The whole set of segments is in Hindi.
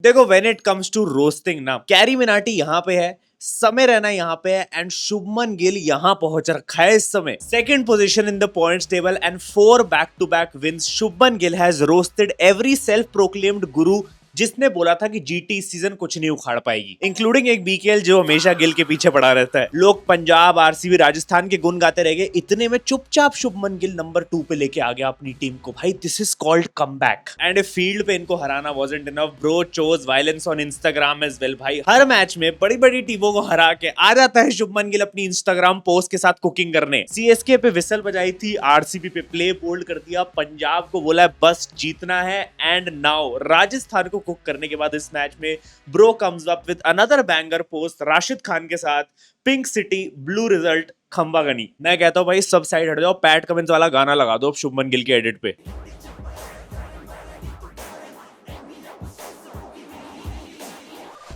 देखो when it comes to roasting ना, कैरी मिनाटी यहाँ पे है, समय रैना यहाँ पे है एंड शुभमन गिल यहाँ पहुंच रखा है इस समय second position in the points table and 4 back to back wins. Shubman Gill has roasted every self proclaimed guru जिसने बोला था कि जीटी इस सीजन कुछ नहीं उखाड़ पाएगी, इंक्लूडिंग एक बीकेएल जो हमेशा गिल के पीछे पड़ा रहता है। लोग पंजाब, आरसीबी, राजस्थान के गुण गाते रह गए, इतने में चुपचाप शुभमन गिल नंबर 2 पे लेके आ गया अपनी टीम को। भाई this is called comeback and field पे इनको हराना wasn't enough bro, choose violence on Instagram as well. भाई हर मैच में बड़ी बड़ी टीमों को हरा के आ जाता है शुभमन गिल अपनी इंस्टाग्राम पोस्ट के साथ कुकिंग करने। सीएसके पे विसल बजाई थी, आरसीबी पे प्ले बोल्ड कर दिया, पंजाब को बोला है बस जीतना है एंड नाउ राजस्थान को कुक करने के बाद इस मैच में bro comes up with another banger post Rashid Khan के साथ, पिंक सिटी ब्लू रिजल्ट खंबा गनी। मैं कहता हूं भाई सब साइड हट जाओ, पैट कमिंस वाला गाना लगा दो शुभमन गिल के एडिट पे।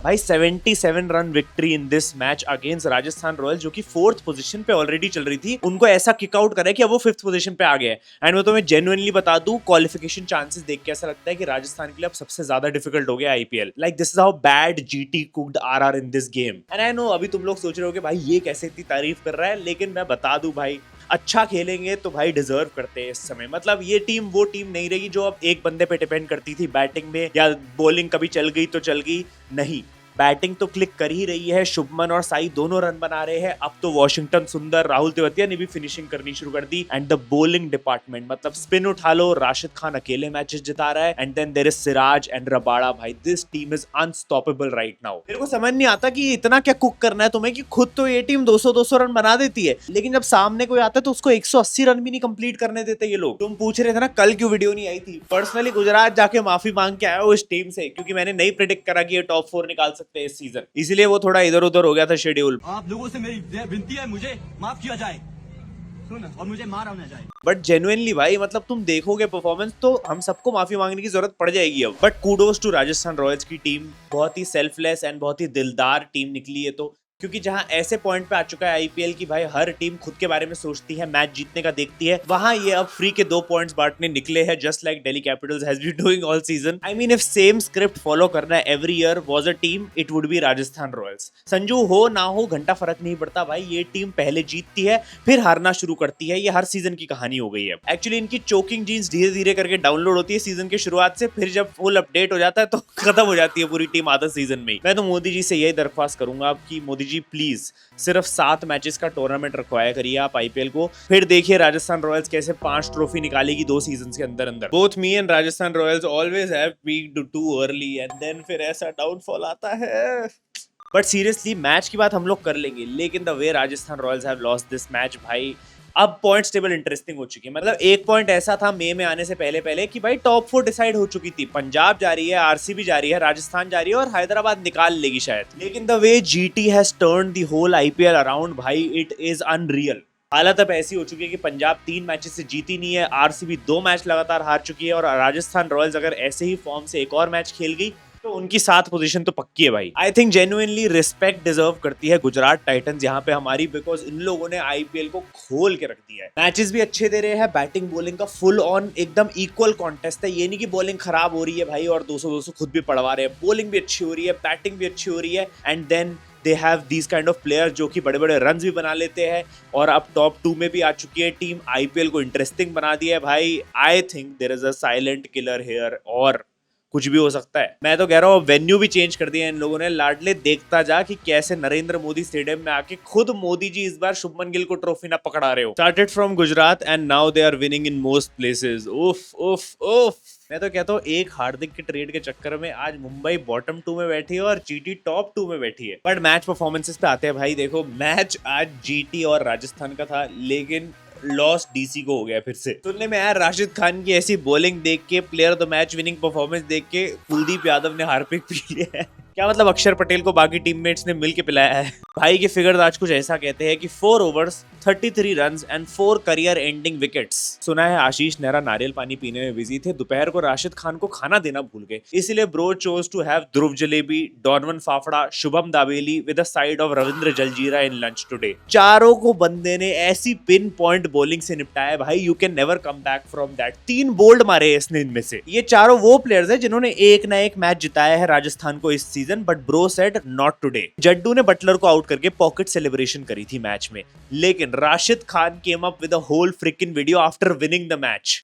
भाई 77 run victory in this match against Rajasthan Royals जो कि 4th पोजीशन पे ऑलरेडी चल रही थी, उनको ऐसा किक आउट करा कि अब वो 5th पोजीशन पे आ गए। एंड मैं तुम्हें जेन्युइनली बता दूं, क्वालिफिकेशन चांसेस देख के ऐसा लगता है कि राजस्थान के लिए अब सबसे ज्यादा डिफिकल्ट हो गया IPL. Like this is how bad GT cooked RR in this game. And I know अभी तुम लोग सोच रहे हो कि भाई ये कैसे इतनी तारीफ कर रहा है, लेकिन मैं बता दूं भाई अच्छा खेलेंगे तो भाई डिजर्व करते हैं इस समय। मतलब ये टीम वो टीम नहीं रही जो अब एक बंदे पे डिपेंड करती थी बैटिंग में या बॉलिंग कभी चल गई तो चल गई, नहीं बैटिंग तो क्लिक कर ही रही है। शुभमन और साई दोनों रन बना रहे हैं। अब तो वॉशिंगटन सुंदर, राहुल तेवतिया ने भी फिनिशिंग करनी शुरू कर दी। एंड द बॉलिंग डिपार्टमेंट मतलब स्पिन उठा लो, राशिद खान अकेले मैचेस जिता रहा है and then there is Siraj and Rabada. भाई this team is unstoppable right now. मेरे को समझ नहीं आता कि इतना क्या कुक करना है तुम्हें कि खुद तो ये टीम 200-200 रन बना देती है, लेकिन जब सामने कोई आता है तो उसको 180 रन भी नहीं कंप्लीट करने देते ये लोग। तुम पूछ रहे थे ना कल क्यों वीडियो नहीं आई थी, पर्सनली गुजरात जाके माफी मांग के आया हूं इस टीम से, क्योंकि मैंने नहीं प्रेडिक्ट करा कि ये टॉप 4 निकाल सकते हैं इस सीजन, इसलिए वो थोड़ा इधर उधर हो गया था शेड्यूल। आप लोगों से मेरी विनती है, मुझे माफ किया जाए और मुझे मारा ना जाए। बट जेन्युइनली भाई मतलब तुम देखोगे परफॉर्मेंस तो हम सबको माफी मांगने की जरूरत पड़ जाएगी अब। But kudos to Rajasthan Royals की टीम, बहुत ही सेल्फलेस एंड बहुत ही दिलदार टीम निकली है। तो क्योंकि जहां ऐसे पॉइंट पे आ चुका है आईपीएल की भाई हर टीम खुद के बारे में सोचती है, मैच जीतने का देखती है, वहां ये अब फ्री के 2 पॉइंट्स बांटने निकले हैं, just like Delhi Capitals has been doing all season. I mean if same script follow करना है every year was a team, it would be Rajasthan Royals. Sanju हो ना हो घंटा फर्क नहीं पड़ता भाई, ये टीम पहले जीतती है फिर हारना शुरू करती है, ये हर सीजन की कहानी हो गई है। एक्चुअली इनकी चोकिंग जीन्स धीरे धीरे करके डाउनलोड होती है सीजन के शुरुआत से, फिर जब फुल अपडेट हो जाता है तो खत्म हो जाती है पूरी टीम आधा सीजन में। मैं तो मोदी जी से यही दरख्वास्त करूंगा आपकी, मोदी जी प्लीज सिर्फ 7 मैचेस का टूर्नामेंट रखवाया करिए आप आईपीएल को, फिर देखिए राजस्थान रॉयल्स कैसे 5 ट्रॉफी निकालेगी 2 सीजन्स के अंदर अंदर। Both me and Rajasthan Royals always have peaked too early and then फिर ऐसा डाउनफॉल आता है। बट सीरियसली मैच की बात हम लोग कर लेंगे, लेकिन the way Rajasthan Royals have lost this match भाई, अब पॉइंट्स टेबल इंटरेस्टिंग हो चुकी है। मतलब एक पॉइंट ऐसा था मई में आने से पहले पहले कि भाई टॉप 4 डिसाइड हो चुकी थी, पंजाब जा रही है, आरसीबी जा रही है, राजस्थान जा रही है और हैदराबाद निकाल लेगी शायद। लेकिन the way GT has turned the whole IPL around भाई, इट इज अनरियल। हालत अब ऐसी हो चुकी है कि पंजाब 3 मैचेस से जीती नहीं है, आरसीबी 2 मैच लगातार हार चुकी है और राजस्थान रॉयल्स अगर ऐसे ही फॉर्म से एक और मैच खेल गई तो उनकी 7 पोजीशन तो पक्की है भाई। I think genuinely respect deserve करती है गुजरात टाइटंस यहाँ पे हमारी, बिकॉज इन लोगों ने आईपीएल को खोल के रख दिया है। मैचेस भी अच्छे दे रहे हैं, बैटिंग बॉलिंग का फुल ऑन एकदम इक्वल कॉन्टेस्ट है। ये नहीं कि बॉलिंग खराब हो रही है भाई और 200-200 खुद भी पड़वा रहे हैं, बॉलिंग भी अच्छी हो रही है, बैटिंग भी अच्छी हो रही है and then they have these kind of players जो कि बड़े बड़े रन्स भी बना लेते हैं और अब टॉप 2 में भी आ चुकी है टीम, आईपीएल को इंटरेस्टिंग बना दिया है भाई। I think there is a silent killer here और कुछ भी हो सकता है। मैं तो कह रहा हूँ वेन्यू भी चेंज कर दिया इन लोगों ने। लाडले देखता जा कि कैसे नरेंद्र मोदी स्टेडियम में आके खुद मोदी जी इस बार शुभमन गिल को ट्रॉफी ना पकड़ा रहे हो। Started from Gujarat and now they are winning in most places. उफ उफ उफ। मैं तो कहता हूँ एक हार्दिक के ट्रेड के चक्कर में आज मुंबई बॉटम 2 में बैठी है और जीटी टॉप 2 में बैठी है। बट मैच परफॉर्मेंसेस पे आते हैं भाई। देखो मैच आज जीटी और राजस्थान का था, लेकिन लॉस डीसी को हो गया फिर से। सुनने में आया राशिद खान की ऐसी बॉलिंग देख के, player of the match winning performance देख के कुलदीप यादव ने हार्पिक पी लिया है। क्या मतलब अक्षर पटेल को बाकी टीममेट्स ने मिल के पिलाया है। भाई के फिगर्स आज कुछ ऐसा कहते हैं कि 4 overs 33 runs and 4 career ending wickets. सुना है आशीष नेहरा नारियल पानी पीने में बिजी थे, दोपहर को राशिद खान को खाना देना भूल गए, इसीलिए bro chose to have Dhruv jalebi, Donovan fafda, Shubham dabeli with a side of Ravindra jaljeera in lunch today. चारों को बंदे ने ऐसी पिन पॉइंट बॉलिंग से निपटाया भाई, you can never come back from that. 3 bowled मारे इसने इनमें से। ये चारों वो प्लेयर्स हैं जिन्होंने एक ना एक मैच जिताया है राजस्थान को इस season, but bro said not today. Jaddu ने बटलर को आउट करके पॉकेट सेलिब्रेशन करी थी मैच में, लेकिन Rashid Khan came up with a whole freaking video after winning the match.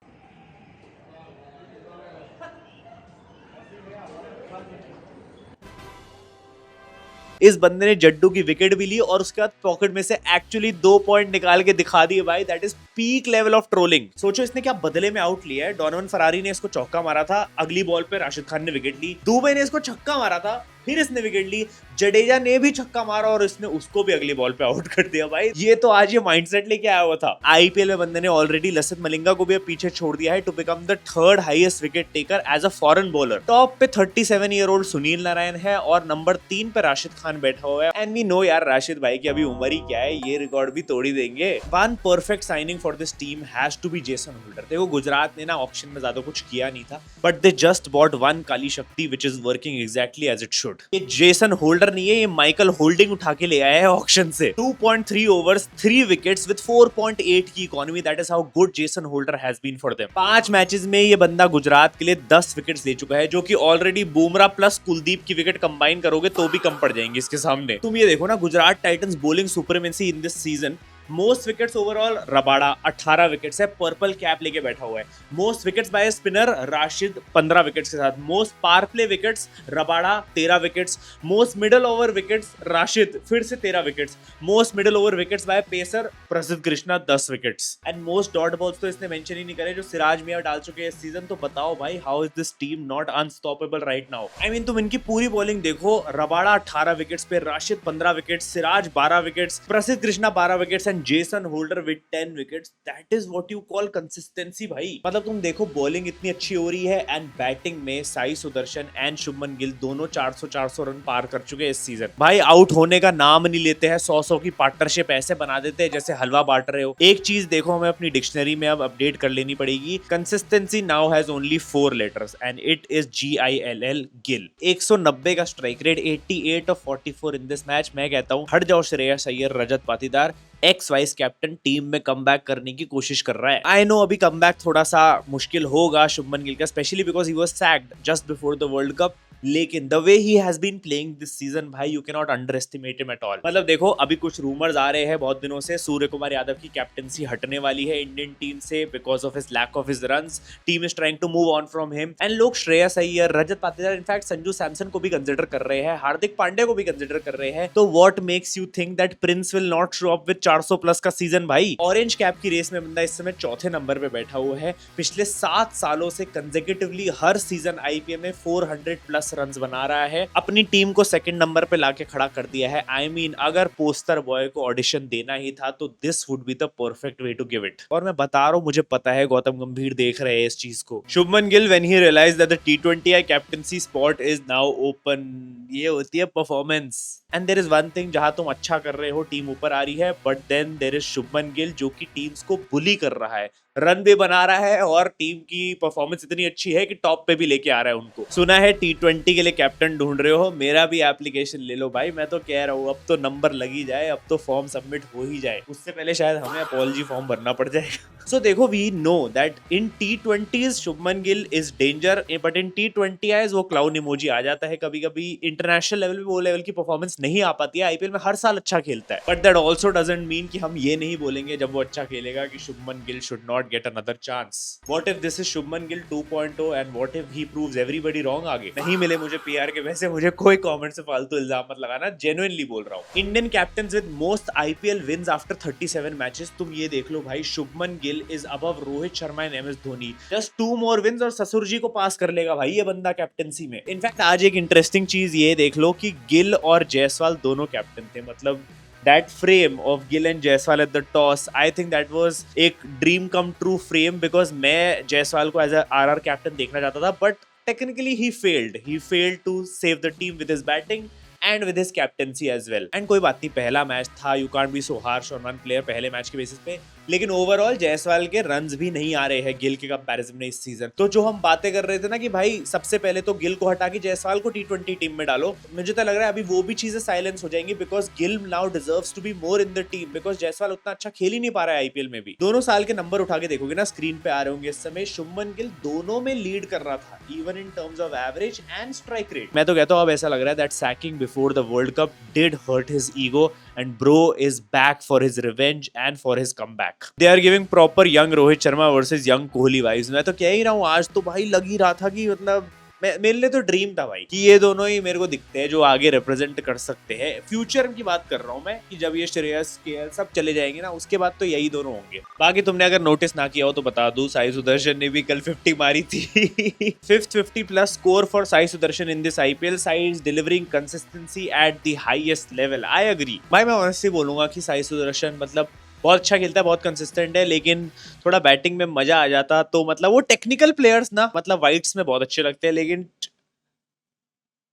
इस बंदे ने जड्डू की विकेट भी ली और उसके बाद पॉकेट में से एक्चुअली 2 पॉइंट निकाल के दिखा दिए भाई। That is peak level of trolling. सोचो इसने क्या बदले में आउट लिया है। डॉनवन फरारी ने इसको चौका मारा था, अगली बॉल पे राशिद खान ने विकेट ली। दुबे ने इसको छक्का मारा था, फिर इसने विकेट ली। जडेजा ने भी छक्का मारा और इसने उसको भी अगली बॉल पे आउट कर दिया भाई। ये तो आज ये माइंडसेट लेके आया हुआ था। आईपीएल में बंदे ने ऑलरेडी लसित मलिंगा को भी पीछे छोड़ दिया है to become the 3rd highest wicket taker as a foreign bowler. Top पे 37 ईयर ओल्ड सुनील नारायण है और नंबर 3 पे राशिद खान बैठा हुआ है। एंड वी नो यार राशिद भाई की अभी उम्र ही क्या है, ये रिकॉर्ड भी तोड़ ही देंगे। One perfect signing for this team has to be Jason Holder. देखो गुजरात ने ना ऑप्शन में ज्यादा कुछ किया नहीं था, but they just bought one Kali Shakti which is working exactly as it should. ये जेसन होल्डर नहीं है, ये माइकल होल्डिंग उठा के ले आया है ऑक्शन से। 2.3 ओवर्स 3 विकेट्स विद 4.8 की economy. That is how good Jason Holder has been for them. 5 matches में ये बंदा गुजरात के लिए 10 विकेट्स ले चुका है, जो कि ऑलरेडी बुमराह प्लस कुलदीप की विकेट कंबाइन करोगे तो भी कम पड़ जाएंगे इसके सामने। तुम ये देखो ना, Gujarat Titans bowling supremacy in this season. Most wickets overall Rabada 18 wickets है, पर्पल कैप लेके बैठा हुआ है। Most wickets by spinner Rashid 15 wickets के साथ। Most power play wickets Rabada 13 wickets. Most middle over wickets Rashid फिर से 13 wickets. Most middle over wickets by pacer Prasidh Krishna 10 wickets. And most dot balls तो इसने मेंशन ही नहीं करे जो सिराज मियां डाल चुके हैं इस सीजन। तो बताओ भाई, how is this team not unstoppable right now? I mean तुम इनकी पूरी बॉलिंग देखो, रबाड़ा 18 विकेट्स पे, राशिद 15 विकेट्स, सिराज 12 विकेट्स, प्रसिद्ध Krishna 12 wickets and Jason holder with 10 wickets. That is what you call consistency भाई। मतलब तुम देखो बॉलिंग इतनी अच्छी हो रही है एंड बैटिंग में साई सुदर्शन एंड शुभमन गिल दोनों 400 रन पार कर चुके हैं इस सीजन। भाई आउट होने का नाम नहीं लेते हैं, 100 की पार्टनरशिप ऐसे बना देते हैं जैसे हलवा बांट रहे हो। एक चीज देखो, हमें अपनी डिक्शनरी में अब अपडेट कर लेनी पड़ेगी। Consistency now has only 4 letters and it is GILL Gill. 190 का strike rate, 88 of 44 in this match. मैं कहता हूं हट जाओ Shreyas Iyer, Rajat Patidar. Ex vice captain team में कमबैक करने की कोशिश कर रहा है। आई नो अभी कमबैक थोड़ा सा मुश्किल होगा शुभमन गिल का, specially because he was sacked just before the world cup. लेकिन the way he has been playing this season भाई, you can not underestimate him at all. मतलब देखो अभी कुछ रूमर्स आ रहे हैं बहुत दिनों से, सूर्य कुमार यादव की कैप्टनसी हटने वाली है इंडियन टीम से because of his lack of his runs. Team is trying to move on from him and लोग श्रेयस अय्यर, रजत पाटीदार, इनफैक्ट संजू सैमसन को भी कंसिडर कर रहे हैं, हार्दिक पांड्या को भी कंसिडर कर रहे हैं। तो what makes you think that Prince will not show up with 400 plus का सीजन? भाई ऑरेंज कैप की रेस में बंदा इस समय 4थे नंबर पे बैठा हुआ है। पिछले 7 सालों से कंसेक्यूटिवली हर सीजन आईपीएल में 400 प्लस रन्स बना रहा है, अपनी टीम को 2nd नंबर पे लाके खड़ा कर दिया है। आई मीन अगर पोस्टर बॉय को ऑडिशन देना ही था तो this would be the perfect way to give it. और मैं बता रहा हूं, मुझे पता है गौतम गंभीर देख रहे हैं इस चीज को। Shubman Gill when he realized that the T20I captaincy spot is now open, ये होती है performance. And there is one thing, जहां तुम अच्छा कर रहे हो टीम ऊपर आ रही है, but then there is Shubman Gill जो कि टीम्स को बुली कर रहा है, रन भी बना रहा है और टीम की परफॉर्मेंस इतनी अच्छी है कि टॉप पे भी लेके आ रहा है उनको। सुना है T20 के लिए कैप्टन ढूंढ रहे हो, मेरा भी एप्लीकेशन ले लो भाई। मैं तो कह रहा हूँ अब तो नंबर लगी जाए, अब तो फॉर्म सबमिट हो ही जाए, उससे पहले शायद हमें अपॉलजी फॉर्म भरना पड़ जाएगा। सो देखो we know that in T20s Shubman Gill is danger, but in T20Is वो क्लाउन इमोजी आ जाता है कभी कभी। इंटरनेशनल लेवल पे वो लेवल की परफॉर्मेंस नहीं आ पाती है, आईपीएल में हर साल अच्छा खेलता है, but that also doesn't mean कि हम ये नहीं बोलेंगे जब वो अच्छा खेलेगा कि Shubman Gill should not get another chance. What if this is Shubman Gill 2.0 and what if he proves everybody wrong आगे? नहीं मिले मुझे पीआर के वैसे, मुझे कोई कमेंट से फालतू इल्जाम मत लगाना, जेन्युइनली बोल रहा हूँ। Indian captains with most IPL wins after 37 matches, तुम ये देख लो भाई, Shubman Gill is above Rohit Sharma and MS Dhoni. Just 2 more wins और ससुर जी को पास कर लेगा भाई ये बंदा कैप्टनसी में। इनफैक्ट आज एक इंटरेस्टिंग चीज ये देख लो कि गिल और जायसवाल दोनों कैप्टन थे। मतलब that frame of Gill and Jaiswal at the toss, I think that was एक dream come true frame because मैं जायसवाल को as a RR captain देखना चाहता था, but technically he failed to save the team with his batting and with his captaincy as well. And कोई बात नहीं, पहला मैच था, you can't be so harsh on one player पहले मैच के बेसिस पे, लेकिन ओवरऑल जायसवाल के रन्स भी नहीं आ रहे हैं गिल के कंपैरिजन में इस सीजन। तो जो हम बातें कर रहे थे ना कि भाई सबसे पहले तो गिल को हटा के जायसवाल को T20 टीम में डालो, मुझे तो लग रहा है अभी वो भी चीजें साइलेंस हो जाएंगी, because Gill now deserves to be more in the team, because Jaiswal उतना अच्छा खेल ही नहीं पा रहा है आईपीएल में भी। दोनों साल के नंबर उठा के देखोगे ना, स्क्रीन पे आ रहे होंगे इस समय, शुभमन गिल दोनों में लीड कर रहा था, even in terms of average and strike rate. मैं तो कहता हूं अब ऐसा लग रहा है that sacking before the world cup did hurt his ego and bro is back for his revenge and for his comeback. They are giving proper young Rohit Sharma versus young Kohli vibes. मैं तो कह ही रहा हूँ, आज तो भाई लग ही रहा था कि मतलब मेरे लिए तो ड्रीम था भाई कि ये दोनों ही मेरे को दिखते हैं जो आगे रिप्रेजेंट कर सकते हैं। फ्यूचर की बात कर रहा हूँ मैं कि जब ये श्रेयस केएल सब चले जाएंगे ना, उसके बाद तो यही दोनों होंगे। बाकी तुमने अगर नोटिस ना किया हो तो बता दूं, साई सुदर्शन ने भी कल 50 मारी थी। 5th 50+ score for Sai Sudarshan in this IPL. Sai is delivering consistency at the highest level. I agree भाई, मैं ऑनेस्टली बोलूंगा कि साई सुदर्शन मतलब बहुत अच्छा खेलता है, बहुत कंसिस्टेंट है, लेकिन थोड़ा बैटिंग में मजा आ जाता तो मतलब वो टेक्निकल प्लेयर्स ना मतलब वाइट्स में बहुत अच्छे लगते हैं, लेकिन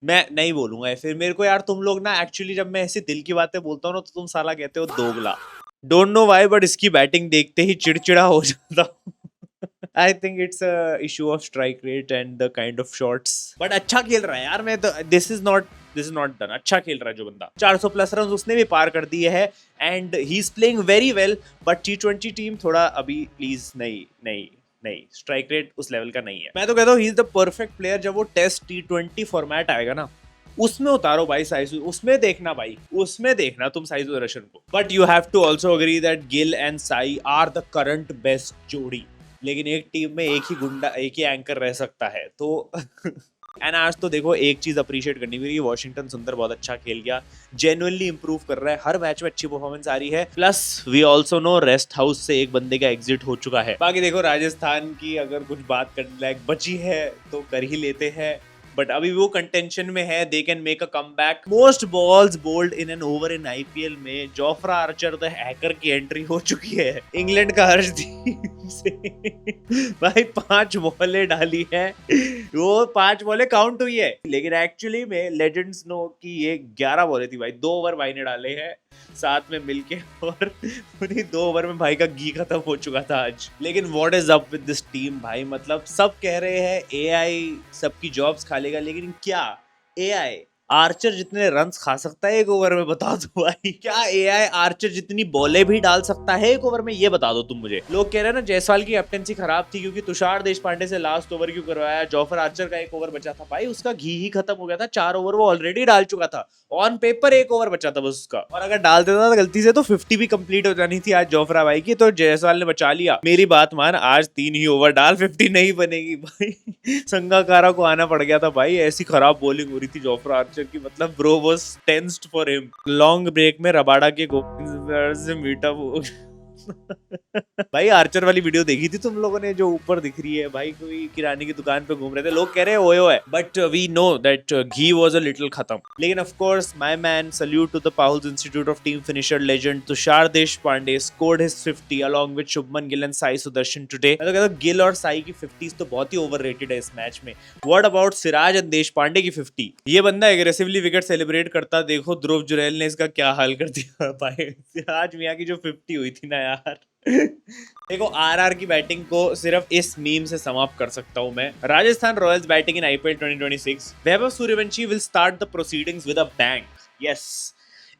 मैं नहीं बोलूंगा फिर मेरे को यार, तुम लोग ना एक्चुअली जब मैं ऐसी दिल की बातें बोलता हूँ ना तो तुम साला कहते हो दोगला। डोंट नो व्हाई बट इसकी बैटिंग देखते ही चिड़चिड़ा हो जाता हूँ। I think it's a issue of strike rate and the kind of shots, but अच्छा खेल रहा है यार। मैं तो दिस इज नॉट डन। अच्छा खेल रहा है जो बंदा, 400+ रन उसने भी पार कर दिए है and he is playing very well. But T20 team थोड़ा अभी प्लीज नहीं स्ट्राइक रेट उस लेवल का नहीं है। मैं तो कहता हूँ he is the perfect player. जब वो टेस्ट T20 फॉर्मेट आएगा ना, उसमें उतारो भाई साइसु, उसमें देखना तुम साई सुदर्शन को। But you have to also agree that Gill and Sai are the current best जोड़ी, लेकिन एक टीम में एक ही एंकर रह सकता है तो एंड आज तो देखो एक चीज अप्रिशिएट करनी हुई, वॉशिंगटन सुंदर बहुत अच्छा खेल गया, जेन्युइनली इंप्रूव कर रहा है, हर मैच में अच्छी परफॉर्मेंस आ रही है। Plus we also know rest house से एक बंदे का एग्जिट हो चुका है। बाकी देखो राजस्थान की अगर कुछ बात करने लायक बची है तो कर ही लेते हैं, बट अभी वो कंटेंशन में है, they can make a comeback. Most balls bowled in an over in IPL में जोफ्रा आर्चर द हैकर की एंट्री हो चुकी है इंग्लैंड का हर्षदीप से। भाई 5 बॉलें डाली है, वो 5 बॉलें काउंट हुई है, लेकिन एक्चुअली में लेजेंड्स नो कि ये 11 बॉलें थी भाई। 2 ओवर भाई ने डाले हैं साथ में मिलके, और उन्हीं 2 ओवर में भाई का घी खत्म हो चुका था आज। लेकिन what is up with this team भाई, मतलब सब कह रहे हैं एआई सबकी जॉब्स खा लेगा, लेकिन क्या एआई आर्चर जितने रन्स खा सकता है एक ओवर में, बता दो भाई। क्या एआई आर्चर जितनी बॉलें भी डाल सकता है एक ओवर में, ये बता दो तुम मुझे। लोग कह रहे हैं ना जायसवाल की कैप्टेंसी खराब थी क्योंकि तुषार देशपांडे से लास्ट ओवर क्यों करवाया, जोफर आर्चर का 1 ओवर बचा था भाई, उसका घी ही खत्म हो गया था। 4 ओवर वो ऑलरेडी डाल चुका था, ऑन पेपर 1 ओवर बचा था बस उसका, और अगर डाल देता था गलती से तो 50 भी कंप्लीट हो जानी थी आज जोफरा भाई की। तो जायसवाल ने बचा लिया। मेरी बात मान, आज 3 ही ओवर डाल, 50 नहीं बनेगी भाई। संगाकारा को आना पड़ गया था भाई, ऐसी खराब बॉलिंग हो रही थी जोफरा आर्चर की, मतलब bro was tensed for him. Long break में रबाडा के गोविंद से मीटअप भाई आर्चर वाली वीडियो देखी थी तुम लोगों ने जो ऊपर दिख रही है भाई, कोई किराने की दुकान पे घूम रहे थे, लोग कह रहे हैं ओयो है, but we know that ghee was a little खत्म। लेकिन of course my man, salute to the Paul's institute of team finisher legend Tushar Deshpande scored his 50 along with Shubman Gill and Sai Sudharsan today. मैं तो कहता हूं गिल और साई की 50s तो बहुत ही ओवररेटेड है इस मैच में। What about Siraj and Deshpande की 50? ये बंदा एग्रेसिवली विकेट सेलिब्रेट करता, देखो ध्रुव जुरैल ने इसका क्या हाल कर दिया भाई। सिराज मियां की जो 50 हुई थी ना यार। देखो आरआर की बैटिंग को सिर्फ इस मीम से समाप्त कर सकता हूं मैं। Rajasthan Royals batting in IPL 2026, Vaibhav Suryavanshi will start the proceedings with a bang. Yes,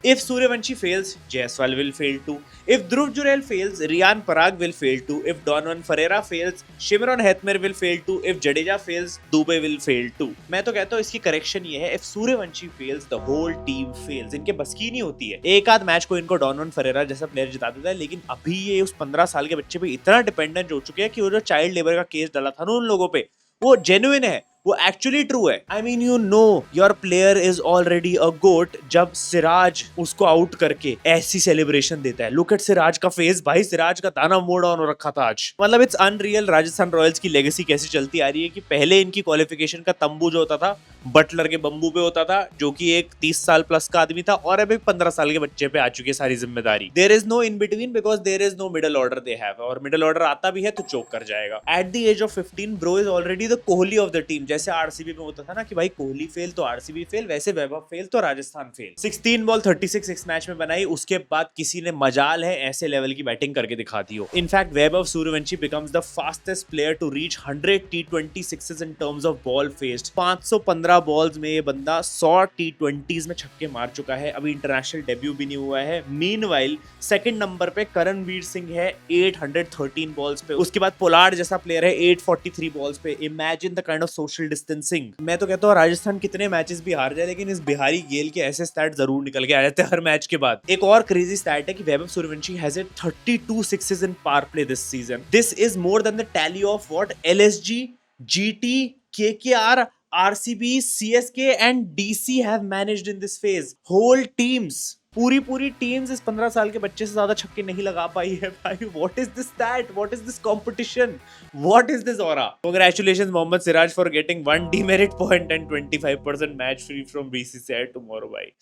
if Suryavanshi fails, Jaiswal will fail too. If Dhruv Jurel fails, Riyan Parag will fail too. If Donovan Ferreira fails, Shimron Hetmer will fail too. If Jadeja fails, Dubey will fail too. मैं तो कहता हूँ इसकी करेक्शन ये है, if Suryavanshi fails, the whole team fails. इनके बस की नहीं होती है। एक आध मैच को इनको डॉनवन फरेरा जैसा प्लेयर जिता देता है, लेकिन अभी ये उस 15 साल के बच्चे पे इतना डिपेंडेंट हो चुके हैं कि वो जो चाइल्ड लेबर का केस डाला था ना उन लोगों पे, वो जेन्युइन है, वो एक्चुअली ट्रू है। I mean you know your player is already a GOAT जब सिराज उसको आउट करके ऐसी सेलिब्रेशन देता है। लुक एट सिराज का फेस भाई, सिराज का दाना मोड़ ऑन हो रखा था आज। मतलब इट्स अनरियल राजस्थान रॉयल्स की लेगेसी कैसी चलती आ रही है कि पहले इनकी क्वालिफिकेशन का तंबू जो होता था बटलर के बम्बू पे होता था, जो कि एक 30 साल प्लस का आदमी था, और अभी 15 साल के बच्चे पे आ चुकी है सारी जिम्मेदारी। There is no in between because there is no middle order they have, और मिडल ऑर्डर आता भी है तो चोक कर जाएगा। At the age of 15 bro is already the Kohli of the team. जैसे आरसीबी में होता था ना कि भाई कोहली फेल तो आरसीबी फेल, वैसे वैभव फेल तो राजस्थान फेल। 16 बॉल 36 इस मैच में बनाई, उसके बाद किसी ने मजाल है ऐसे लेवल की बैटिंग करके दिखाती हो। In fact Vaibhav Suryavanshi becomes the fastest player to reach 100 T20 sixes in terms of ball faced. 515 balls में ये बंदा 100 T20s में छक्के मार चुका है, अभी इंटरनेशनल डेब्यू भी नहीं हुआ है। मीनवाइल सेकंड नंबर पे करणवीर सिंह है 813 बॉल्स पे, उसके बाद पोलार्ड जैसा प्लेयर है 843 बॉल्स पे। Imagine the kind of social distancing. मैं तो कहता हूँ राजस्थान कितने मैचेस भी हार जाए लेकिन इस बिहारी गेल के ऐसे स्टैट जरूर निकल के आ जाते हैं हर मैच के बाद। एक और क्रेजी स्टैट है कि Vaibhav Suryavanshi has 32 sixes in power play this season. This is more than the tally of what LSG, GT, KKR, RCB, CSK and DC have managed in this phase. Whole teams, पूरी टीम्स इस 15 साल के बच्चे से ज्यादा छक्के नहीं लगा पाई है भाई। What is this that, what is this competition, what is this aura. Congratulations Mohammed Siraj for getting 1 demerit point and 25% match free from BCCI tomorrow भाई।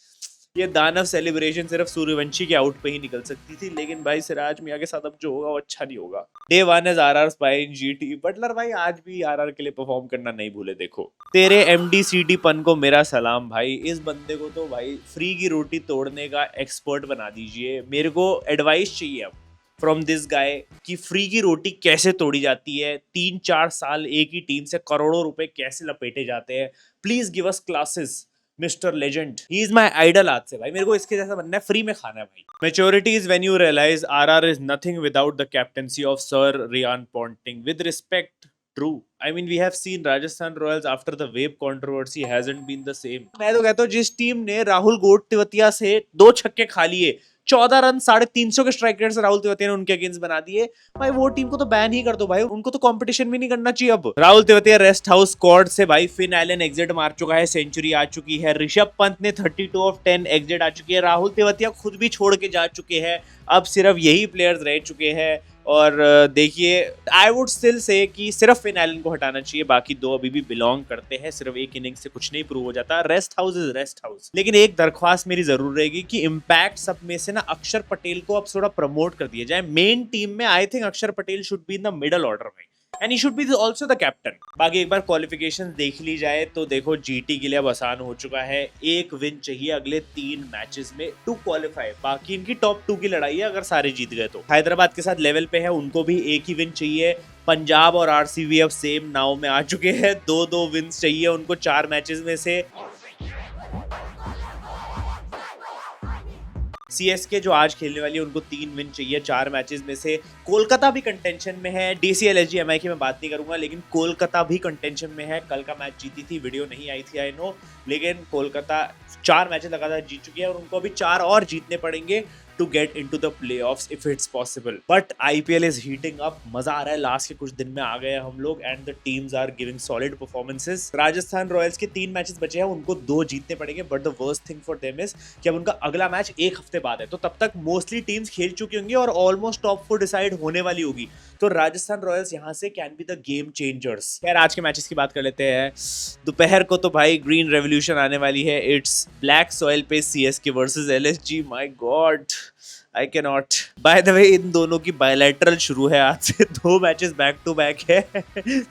ये दानव सेलिब्रेशन सिर्फ सूर्यवंशी के आउट पे ही निकल सकती थी, लेकिन भाई सिराज मियां के साथ अब जो होगा वो अच्छा नहीं होगा। Day 1 is RR spine GT। Buttler भाई आज भी RR के लिए परफॉर्म करना नहीं भूले। देखो तेरे MD-CD पन को मेरा सलाम भाई, इस बंदे को तो भाई फ्री की रोटी तोड़ने का एक्सपर्ट बना दीजिए। मेरे को एडवाइस चाहिए अब फ्रॉम दिस गाय कि फ्री की रोटी कैसे तोड़ी जाती है, 3-4 साल एक ही टीम से करोड़ों रुपए कैसे लपेटे जाते हैं। Please give us classes mister legend, he is my idol. आज से भाई मेरे को इसके जैसा बनना है, फ्री में खाना है भाई। Maturity is when you realise RR is nothing without the captaincy of sir Riyan Ponting. With respect, true. I mean, we have seen Rajasthan Royals after the wave controversy hasn't been the same. मैं तो कहता हूँ जिस टीम ने राहुल गोट तिवतिया से 2 छक्के खा लिए, 14 रन 350 के स्ट्राइक रेट से राहुल तिवतिया ने उनके अगेंस्ट बना दिए भाई, वो टीम को तो बैन ही कर दो भाई, उनको तो कंपटीशन भी नहीं करना चाहिए अब। Rahul Tewatia rest house squad से भाई फिन एलन एग्जिट मार चुका है, सेंचुरी आ चुकी है। ऋषभ पंत ने 32 of 10 एग्जिट आ चुकी है। राहुल तिवतिया खुद भी छोड़ के जा चुके हैं, अब सिर्फ यही प्लेयर्स रह चुके हैं। और देखिए आई वुड स्टिल से कि सिर्फ फिन एलन को हटाना चाहिए, बाकी 2 अभी भी बिलोंग करते हैं। सिर्फ एक इनिंग से कुछ नहीं प्रूव हो जाता, rest house is rest house. लेकिन एक दरख्वास्त मेरी जरूर रहेगी कि इम्पैक्ट सब में से ना अक्षर पटेल को अब थोड़ा प्रमोट कर दिया जाए मेन टीम में। I think Akshar Patel should be in the middle order में and he should be also the captain. बाकी एक बार क्वालिफिकेशन देख ली जाए तो देखो GT के लिए अब आसान हो चुका है, 1 विन चाहिए अगले 3 मैचेस में टू क्वालिफाई। बाकी इनकी टॉप 2 की लड़ाई है, अगर सारे जीत गए तो। हैदराबाद के साथ लेवल पे है, उनको भी 1 ही विन चाहिए। पंजाब और RCB अब सेम नाव में आ चुके हैं, 2-2 विन्स चाहिए उनको 4 मैचेस में से। CSK जो आज खेलने वाली है उनको 3 विन चाहिए 4 मैचेस में से। कोलकाता भी कंटेंशन में है, DC LSG MI की मैं बात नहीं करूंगा, लेकिन कोलकाता भी कंटेंशन में है। कल का मैच जीती थी, वीडियो नहीं आई थी आई नो, लेकिन कोलकाता 4 मैचेस लगातार जीत चुकी है और उनको अभी 4 और जीतने पड़ेंगे to get into the playoffs if it's possible. But IPL is heating up, मजा आ रहा है, लास्ट के कुछ दिन में आ गए हम लोग and the teams are giving solid performances. Rajasthan Royals के 3 मैचेस बचे हैं, उनको 2 जीतने पड़ेंगे, but the worst thing for them is कि अब उनका अगला मैच 1 हफ्ते बाद है, तो तब तक मोस्टली टीम्स खेल चुकी होंगी और ऑलमोस्ट टॉप 4 डिसाइड होने वाली होगी। तो राजस्थान रॉयल्स यहाँ से can be the game changers. खैर आज के मैचेस की बात कर लेते हैं। दोपहर को तो भाई ग्रीन रेवोल्यूशन आने वाली है, इट्स ब्लैक सॉइल पे CSK versus LSG। My god I can not. By the way इन दोनों की बायलैटरल शुरू है, आज से 2 मैचेस बैक टू बैक है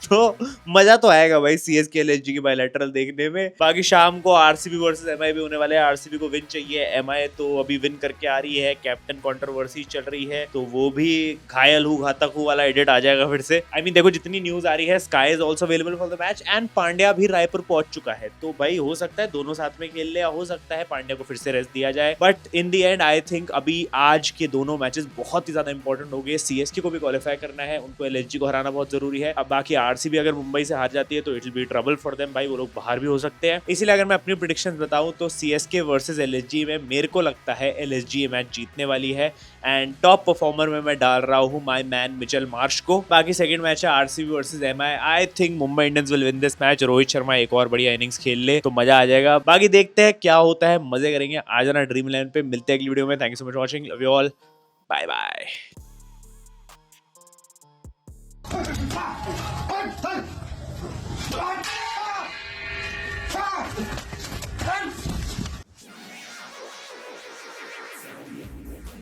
तो मजा तो आएगा भाई CSK LSG की बायलैटरल देखने में। बाकी शाम को RCB वर्सेस MI भी होने वाले हैं। RCB को विन चाहिए, MI तो अभी विन करके आ रही है, कैप्टन कंट्रोवर्सी चल रही है, तो वो भी घायल हूँ घातक हूँ वाला एडिट आ जाएगा फिर से। आई मीन देखो जितनी न्यूज आ रही है, sky is also available for the match and Pandya भी रायपुर पहुंच चुका है, तो भाई हो सकता है दोनों साथ में खेल ले, या हो सकता है पांड्या को फिर से रेस्ट दिया जाए। But in the and I think अभी आज के दोनों मैचेस बहुत ही ज्यादा इंपॉर्टेंट हो गए। CSK को भी क्वालिफाई करना है, उनको LSG को हराना बहुत जरूरी है। अब बाकी RCB अगर मुंबई से हार जाती है तो it will be trouble for them भाई, वो लोग बाहर भी हो सकते हैं। इसीलिए अगर मैं अपनी प्रेडिक्शंस बताऊं तो CSK वर्सेस LSG में मेरे को लगता है LSG ये मैच जीतने वाली है एंड टॉप परफॉर्मर में मैं डाल रहा हूं माय मैन मिचेल मार्श को। बाकी सेकंड मैच है RCB versus MI। I think Mumbai Indians will win this match. Rohit Sharma एक और बढ़िया इनिंग्स खेल ले तो मजा आ जाएगा। बाकी देखते हैं क्या होता है, मजे करेंगे। आ जाना ड्रीम इलेवन पे, मिलते हैं अगली वीडियो में। Thank you so much watching, love you all, bye bye.